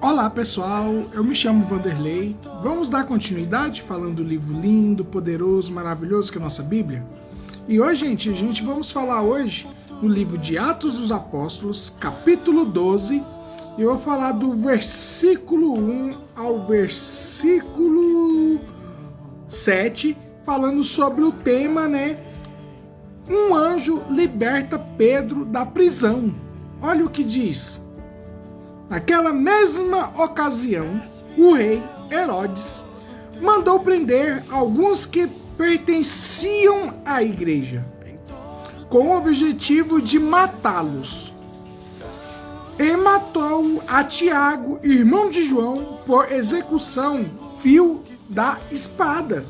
Olá pessoal, eu me chamo Vanderlei. Vamos dar continuidade falando do livro lindo, poderoso, maravilhoso que é a nossa Bíblia? E hoje, gente, vamos falar hoje no livro de Atos dos Apóstolos, capítulo 12. E eu vou falar do versículo 1 ao versículo 7, falando sobre o tema, um anjo liberta Pedro da prisão. Olha o que diz. Naquela mesma ocasião, o rei Herodes mandou prender alguns que pertenciam à igreja, com o objetivo de matá-los. E matou a Tiago, irmão de João, por execução, fio da espada.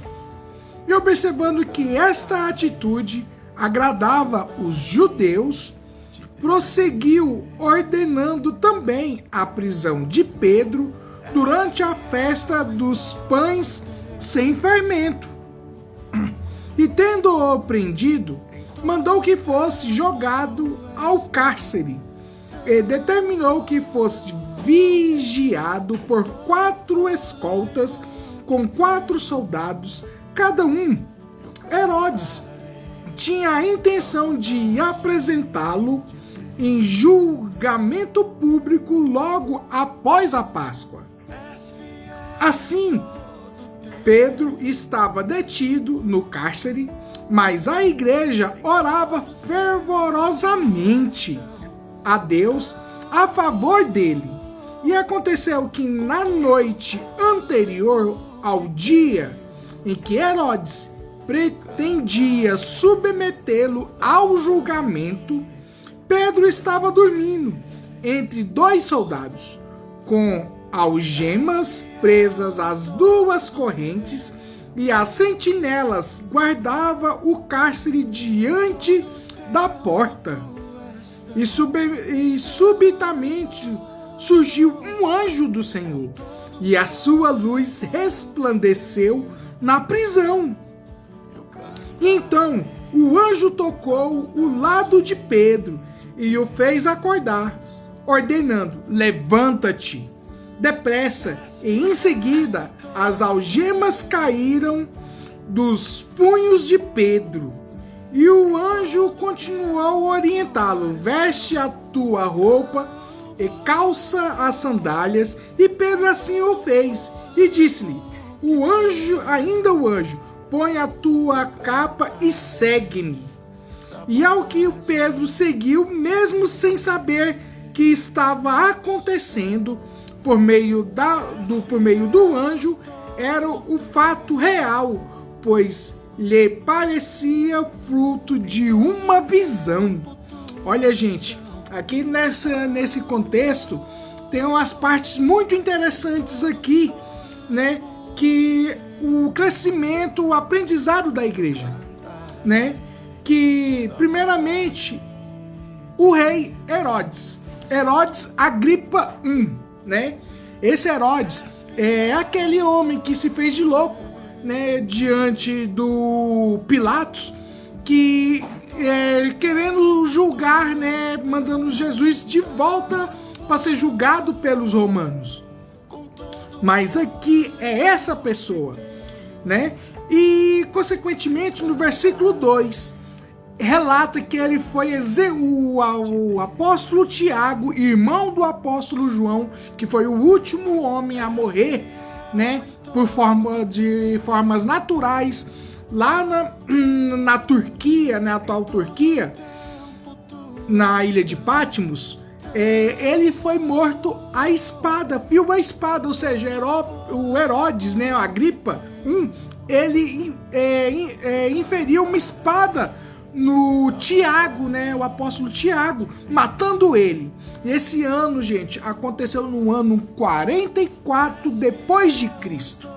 E observando que esta atitude agradava os judeus, prosseguiu ordenando também a prisão de Pedro durante a festa dos pães sem fermento. E tendo-o prendido, mandou que fosse jogado ao cárcere e determinou que fosse vigiado por 4 escoltas com 4 soldados cada um. Herodes tinha a intenção de apresentá-lo em julgamento público logo após a Páscoa. Assim, Pedro estava detido no cárcere, mas a igreja orava fervorosamente a Deus a favor dele. E aconteceu que na noite anterior ao dia em que Herodes pretendia submetê-lo ao julgamento, Pedro estava dormindo entre 2 soldados, com algemas presas às 2 correntes, e as sentinelas guardavam o cárcere diante da porta. E subitamente surgiu um anjo do Senhor, e a sua luz resplandeceu na prisão. Então o anjo tocou o lado de Pedro e o fez acordar, ordenando: levanta-te depressa. E em seguida as algemas caíram dos punhos de Pedro. E o anjo continuou a orientá-lo: veste a tua roupa e calça as sandálias. E Pedro assim o fez. E disse-lhe o anjo, põe a tua capa e segue-me. E ao que o Pedro seguiu, mesmo sem saber que estava acontecendo, por meio do anjo, era o fato real, pois lhe parecia fruto de uma visão. Olha, gente, aqui nesse contexto tem umas partes muito interessantes aqui, que o crescimento, o aprendizado da igreja, que primeiramente o rei Herodes Agripa I, esse Herodes é aquele homem que se fez de louco, diante do Pilatos, que querendo julgar, mandando Jesus de volta para ser julgado pelos romanos. Mas aqui é essa pessoa, E consequentemente no versículo 2 relata que ele foi o apóstolo Tiago, irmão do apóstolo João, que foi o último homem a morrer, por formas naturais, lá na Turquia, na atual Turquia, na ilha de Patmos. Ele foi morto à espada, fio da espada, ou seja, o Herodes, Agripa, ele inferiu uma espada no Tiago, o apóstolo Tiago, matando ele. E esse ano, gente, aconteceu no ano 44 depois de Cristo.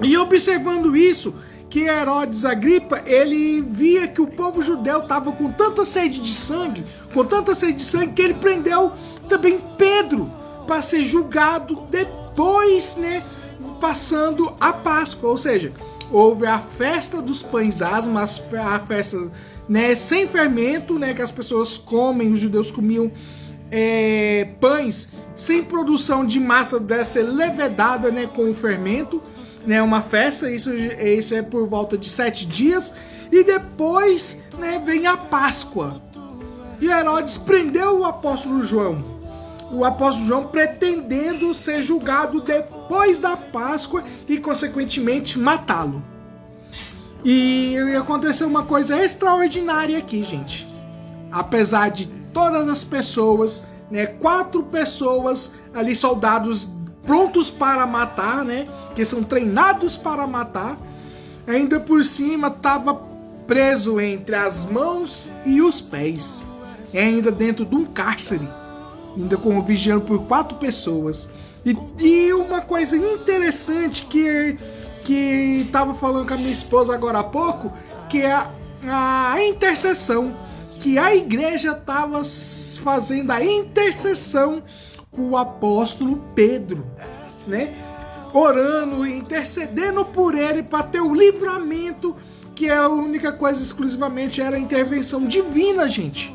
E observando isso, que Herodes Agripa, ele via que o povo judeu estava com tanta sede de sangue, que ele prendeu também Pedro para ser julgado depois, passando a Páscoa. Ou seja, houve a festa dos pães asmos, a festa sem fermento, que as pessoas comem, os judeus comiam pães sem produção de massa dessa levedada, né, com o fermento, né, uma festa, isso é por volta de 7 dias, e depois, né, vem a Páscoa. E Herodes prendeu o apóstolo João, pretendendo ser julgado depois da Páscoa e, consequentemente, matá-lo. E aconteceu uma coisa extraordinária aqui, gente. Apesar de todas as pessoas, né, 4 pessoas ali, soldados prontos para matar, né, que são treinados para matar, ainda por cima estava preso entre as mãos e os pés, ainda dentro de um cárcere, ainda vigiando por 4 pessoas. E uma coisa interessante que estava falando com a minha esposa agora há pouco, que é a intercessão, que a igreja estava fazendo a intercessão para o apóstolo Pedro, né? Orando, intercedendo por ele para ter o livramento, que é a única coisa exclusivamente era a intervenção divina, gente.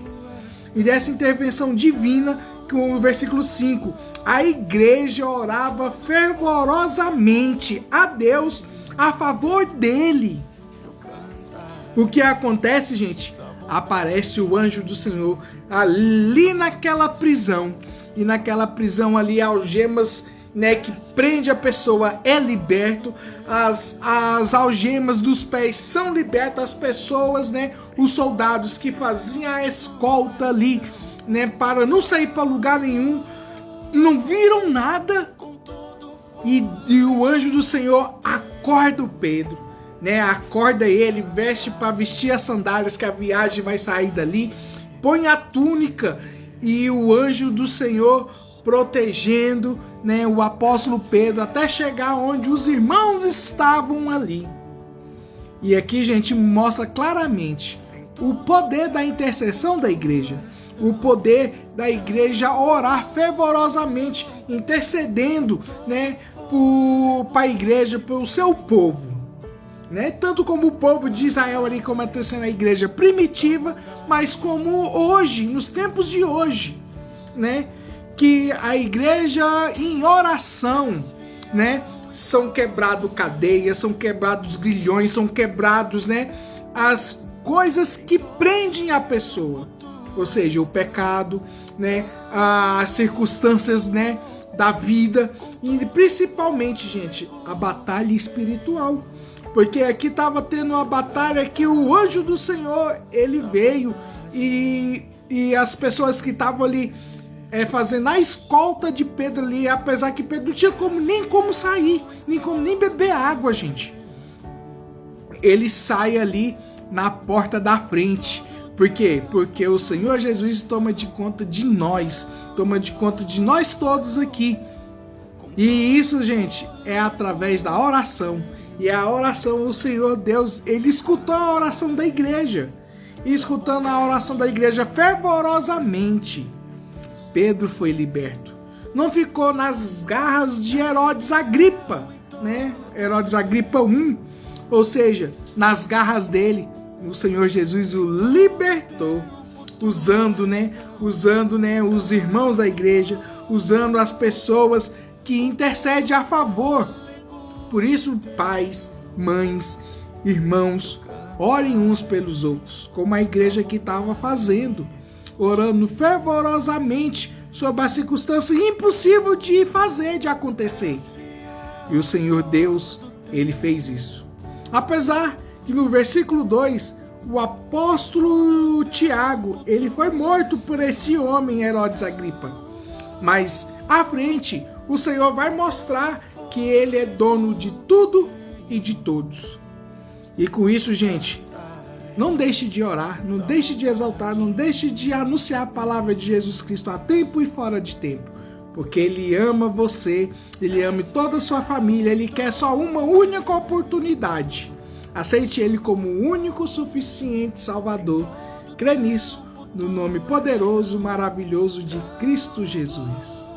E dessa intervenção divina, com o versículo 5, a igreja orava fervorosamente a Deus a favor dele. O que acontece, gente? Aparece o anjo do Senhor ali naquela prisão. E naquela prisão ali, algemas, né, que prende a pessoa é liberto. As algemas dos pés são libertas. As pessoas, né, os soldados que faziam a escolta ali, né, para não sair para lugar nenhum, não viram nada. E o anjo do Senhor acorda o Pedro, né? Acorda ele, veste para vestir as sandálias, que a viagem vai sair dali, põe a túnica, e o anjo do Senhor protegendo, né, o apóstolo Pedro até chegar onde os irmãos estavam ali. E aqui, gente, mostra claramente o poder da intercessão da igreja, o poder da igreja orar fervorosamente, intercedendo, né, para a igreja, pelo seu povo, né? Tanto como o povo de Israel ali, como acontecendo a igreja primitiva, mas como hoje, nos tempos de hoje, né, que a igreja em oração, né, são quebradas cadeias, são quebrados grilhões, são quebrados, né, as coisas que prendem a pessoa, ou seja, o pecado, né, as circunstâncias, né, da vida, e principalmente, gente, a batalha espiritual. Porque aqui estava tendo uma batalha que o anjo do Senhor, ele veio, e as pessoas que estavam ali fazendo a escolta de Pedro ali, apesar que Pedro não tinha nem como sair, nem beber água, gente. Ele sai ali na porta da frente. Por quê? Porque o Senhor Jesus toma de conta de nós todos aqui. E isso, gente, é através da oração. E a oração, o Senhor Deus, ele escutou a oração da igreja. E escutando a oração da igreja fervorosamente, Pedro foi liberto. Não ficou nas garras de Herodes Agripa, né? Herodes Agripa I, ou seja, nas garras dele. O Senhor Jesus o libertou, usando, né, os irmãos da igreja, usando as pessoas que intercedem a favor. Por isso, pais, mães, irmãos, orem uns pelos outros, como a igreja que estava fazendo, orando fervorosamente sobre a circunstância impossível de fazer, de acontecer. E o Senhor Deus, ele fez isso. Apesar que no versículo 2, o apóstolo Tiago, ele foi morto por esse homem, Herodes Agripa. Mas à frente, o Senhor vai mostrar que ele é dono de tudo e de todos. E com isso, gente, não deixe de orar, não deixe de exaltar, não deixe de anunciar a palavra de Jesus Cristo a tempo e fora de tempo. Porque ele ama você, ele ama toda a sua família, ele quer só uma única oportunidade. Aceite ele como o único suficiente Salvador. Crê nisso, no nome poderoso, maravilhoso de Cristo Jesus.